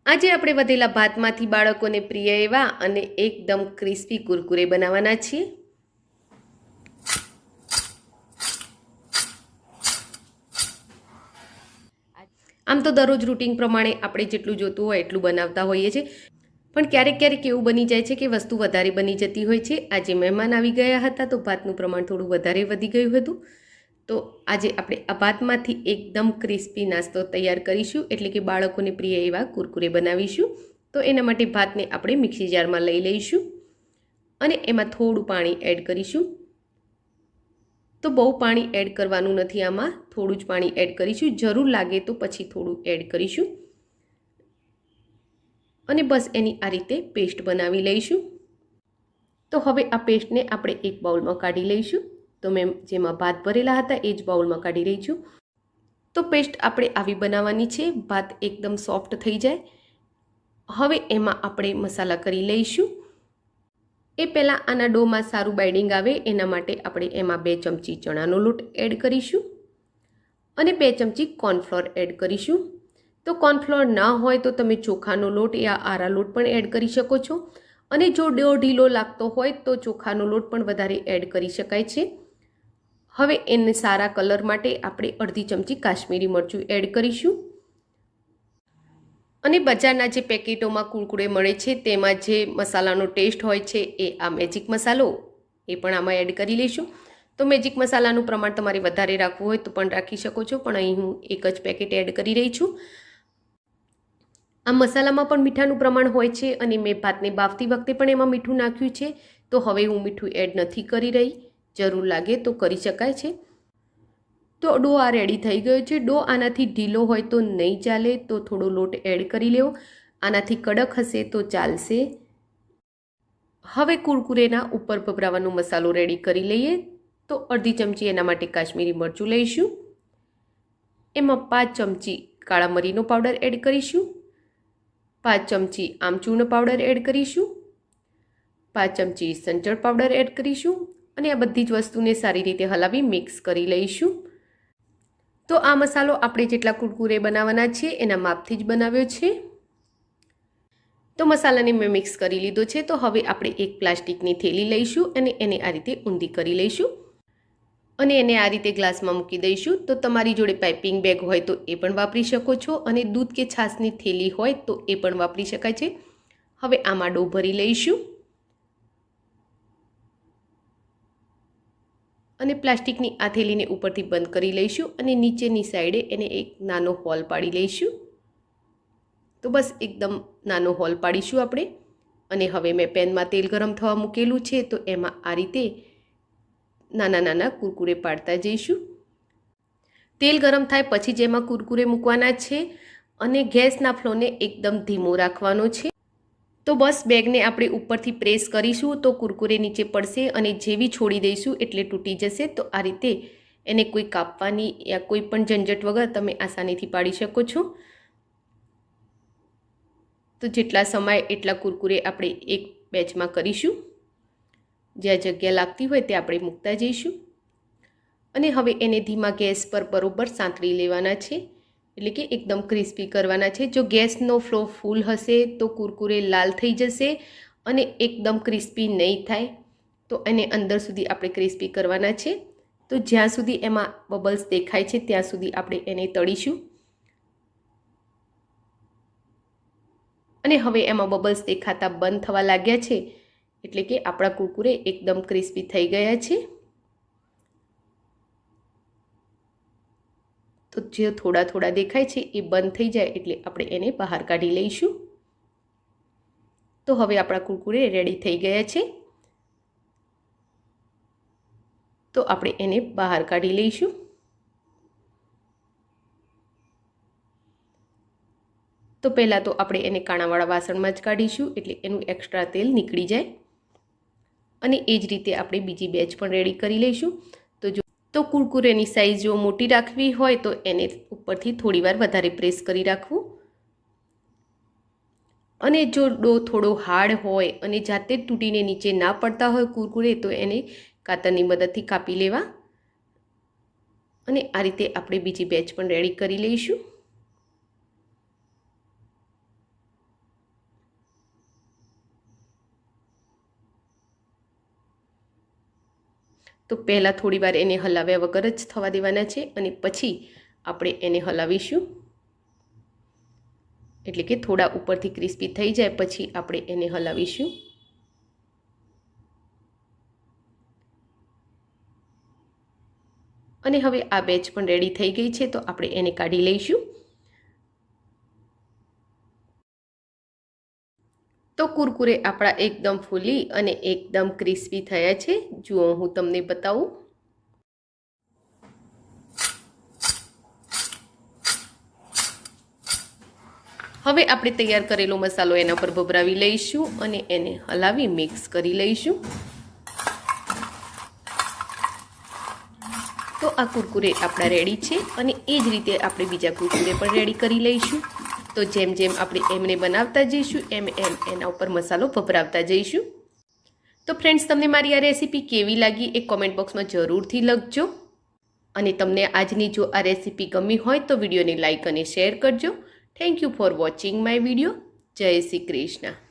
આજે આપણે વધેલા ભાતમાંથી બાળકોને પ્રિય એવા અને એકદમ ક્રિસ્પી કુરકુરે બનાવવાના છીએ। આમ તો દરરોજ રૂટીન પ્રમાણે આપણે જેટલું જોતું હોય એટલું બનાવતા હોઈએ છીએ, પણ ક્યારેક ક્યારેક એવું બની જાય છે કે વસ્તુ વધારે બની જતી હોય છે। આજે મહેમાન આવી ગયા હતા તો ભાતનું પ્રમાણ થોડું વધારે વધી ગયું હતું, તો આજે આપણે આ ભાતમાંથી એકદમ ક્રિસ્પી નાસ્તો તૈયાર કરીશું, એટલે કે બાળકોને પ્રિય એવા કુરકુરે બનાવીશું। તો એના માટે ભાતને આપણે મિક્સી જારમાં લઈ લઈશું અને એમાં થોડું પાણી એડ કરીશું। તો બહુ પાણી એડ કરવાનું નથી, આમાં થોડું જ પાણી એડ કરીશું, જરૂર લાગે તો પછી થોડું એડ કરીશું અને બસ એની આ રીતે પેસ્ટ બનાવી લઈશું। તો હવે આ પેસ્ટને આપણે એક બાઉલમાં કાઢી લઈશું। તો મેં જેમાં ભાત ભરેલા હતા એ જ બાઉલમાં કાઢી રહી છું। તો પેસ્ટ આપણે આવી બનાવવાની છે, ભાત એકદમ સોફ્ટ થઈ જાય। હવે એમાં આપણે મસાલા કરી લઈશું। એ પહેલાં આના ડોમાં સારું બાઇડિંગ આવે એના માટે આપણે એમાં 2 ચમચી ચણાનો લોટ એડ કરીશું અને 2 ચમચી કોર્નફ્લોર એડ કરીશું। તો કોર્નફ્લોર ના હોય તો તમે ચોખાનો લોટ યા આરા લોટ પણ એડ કરી શકો છો, અને જો ડો ઢીલો લાગતો હોય તો ચોખાનો લોટ પણ વધારે એડ કરી શકાય છે। હવે એને સારા કલર માટે આપણે અડધી ચમચી કાશ્મીરી મરચું એડ કરીશું અને બજારના જે પેકેટોમાં કુરકુરે મળે છે તેમાં જે મસાલાનો ટેસ્ટ હોય છે એ આ મેજિક મસાલો એ પણ આમાં એડ કરી લઈશું। તો મેજિક મસાલાનું પ્રમાણ તમારે વધારે રાખવું હોય તો પણ રાખી શકો છો, પણ અહીં હું એક જ પેકેટ એડ કરી રહી છું। આ મસાલામાં પણ મીઠાનું પ્રમાણ હોય છે અને મેં ભાતને બાફતી વખતે પણ એમાં મીઠું નાખ્યું છે, તો હવે હું મીઠું એડ નથી કરી રહી, જરૂર લાગે તો કરી શકાય છે। તો ડો આ રેડી થઈ ગયો છે। ડો આનાથી ઢીલો હોય તો નહીં ચાલે, તો થોડો લોટ એડ કરી લેવો, આનાથી કડક હશે તો ચાલશે। હવે કુરકુરેના ઉપર ભભરાવાનો મસાલો રેડી કરી લઈએ। તો અડધી ચમચી એના માટે કાશ્મીરી મરચું લઈશું, એમાં 5 ચમચી કાળા મરીનો પાવડર એડ કરીશું, 5 ચમચી આમચૂર્ણ પાવડર એડ કરીશું, 5 ચમચી સંચળ પાવડર એડ કરીશું અને આ બધી જ વસ્તુને સારી રીતે હલાવી મિક્સ કરી લઈશું। તો આ મસાલો આપણે જેટલા કુરકુરે બનાવવાના છે એના માપથી જ બનાવ્યો છે। તો મસાલાને મેં મિક્સ કરી લીધો છે। તો હવે આપણે એક પ્લાસ્ટિકની થેલી લઈશું અને એને આ રીતે ઊંધી કરી લઈશું અને એને આ રીતે ગ્લાસમાં મૂકી દઈશું। તો તમારી જોડે પાઇપિંગ બેગ હોય તો એ પણ વાપરી શકો છો અને દૂધ કે છાશની થેલી હોય તો એ પણ વાપરી શકાય છે। હવે આમાં ડો ભરી લઈશું અને પ્લાસ્ટિકની આ થેલીને ઉપરથી બંધ કરી લઈશું અને નીચેની સાઈડે એને એક નાનો હોલ પાડી લઈશું। તો બસ એકદમ નાનો હોલ પાડીશું આપણે અને હવે મેં પેનમાં તેલ ગરમ થવા મૂકેલું છે, તો એમાં આ રીતે નાના નાના કુરકુરે પાડતા જઈશું। તેલ ગરમ થાય પછી જ એમાં કુરકુરે મૂકવાના છે અને ગેસના ફ્લોને એકદમ ધીમો રાખવાનો છે। તો બસ બેગને આપણે ઉપરથી પ્રેસ કરીશું તો કુરકુરે નીચે પડશે અને જેવી છોડી દઈશું એટલે તૂટી જશે। તો આ રીતે એને કોઈ કાપવાની યા કોઈ પણ ઝંઝટ વગર તમે આસાનીથી પાડી શકો છો। તો જેટલા સમય એટલા કુરકુરે આપણે એક બેચમાં કરીશું, જ્યાં જગ્યા લાગતી હોય તે આપણે મૂકતા જઈશું અને હવે એને ધીમા ગેસ પર બરોબર સાંતળી લેવાના છે, એટલે કે એકદમ ક્રિસ્પી કરવાના છે। જો ગેસનો ફ્લો ફૂલ હશે તો કુરકુરે લાલ થઈ જશે અને એકદમ ક્રિસ્પી નહીં થાય। તો એને અંદર સુધી આપણે ક્રિસ્પી કરવાના છે। તો જ્યાં સુધી એમાં બબલ્સ દેખાય છે ત્યાં સુધી આપણે એને તળીશું અને હવે એમાં બબલ્સ દેખાતા બંધ થવા લાગ્યા છે, એટલે કે આપણા કુરકુરે એકદમ ક્રિસ્પી થઈ ગયા છે। તો જે થોડા થોડા દેખાય છે એ બંધ થઈ જાય એટલે આપણે એને બહાર કાઢી લઈશું। તો હવે આપણા કુરકુરે રેડી થઈ ગયા છે। તો આપણે એને બહાર કાઢી લઈશું। તો પહેલાં તો આપણે એને કાણાવાળા વાસણમાં જ કાઢીશું એટલે એનું એક્સ્ટ્રા તેલ નીકળી જાય અને એ જ રીતે આપણે બીજી બેચ પણ રેડી કરી લઈશું। તો કુરકુરેની સાઈઝ જો મોટી રાખવી હોય તો એને ઉપરથી થોડીવાર વધારે પ્રેસ કરી રાખવું અને જો ડો થોડો હાર્ડ હોય અને જાતે જ તૂટીને નીચે ના પડતા હોય કુરકુરે તો એને કાતરની મદદથી કાપી લેવા અને આ રીતે આપણે બીજી બેચ પણ રેડી કરી લઈશું। તો પહેલાં થોડીવાર એને હલાવ્યા વગર જ થવા દેવાના છે અને પછી આપણે એને હલાવીશું, એટલે કે થોડા ઉપરથી ક્રિસ્પી થઈ જાય પછી આપણે એને હલાવીશું. અને હવે આ બેચ પણ રેડી થઈ ગઈ છે, તો આપણે એને કાઢી લઈશું. તો કુરકુરે આપણા એકદમ ફૂલી અને એકદમ ક્રિસ્પી થયા છે. જુઓ, હું તમને બતાવું. હવે આપણે તૈયાર કરેલો મસાલો એના પર ભભરાવી લઈશું અને એને હલાવી મિક્સ કરી લઈશું. તો આ કુરકુરે આપણા રેડી છે અને એ જ રીતે આપણે બીજા કુરકુરે પણ રેડી કરી લઈશું. તો જેમ જેમ આપણે એમને બનાવતા જઈશું એમ એમ એના ઉપર મસાલો ભભરાવતા જઈશું. તો ફ્રેન્ડ્સ, તમને મારી આ રેસીપી કેવી લાગી એ કોમેન્ટ બોક્સમાં જરૂરથી લખજો. અને તમને આજની જો આ રેસીપી ગમી હોય તો વિડીયોને લાઇક અને શેર કરજો. Thank you for watching my video. જય શ્રી કૃષ્ણ.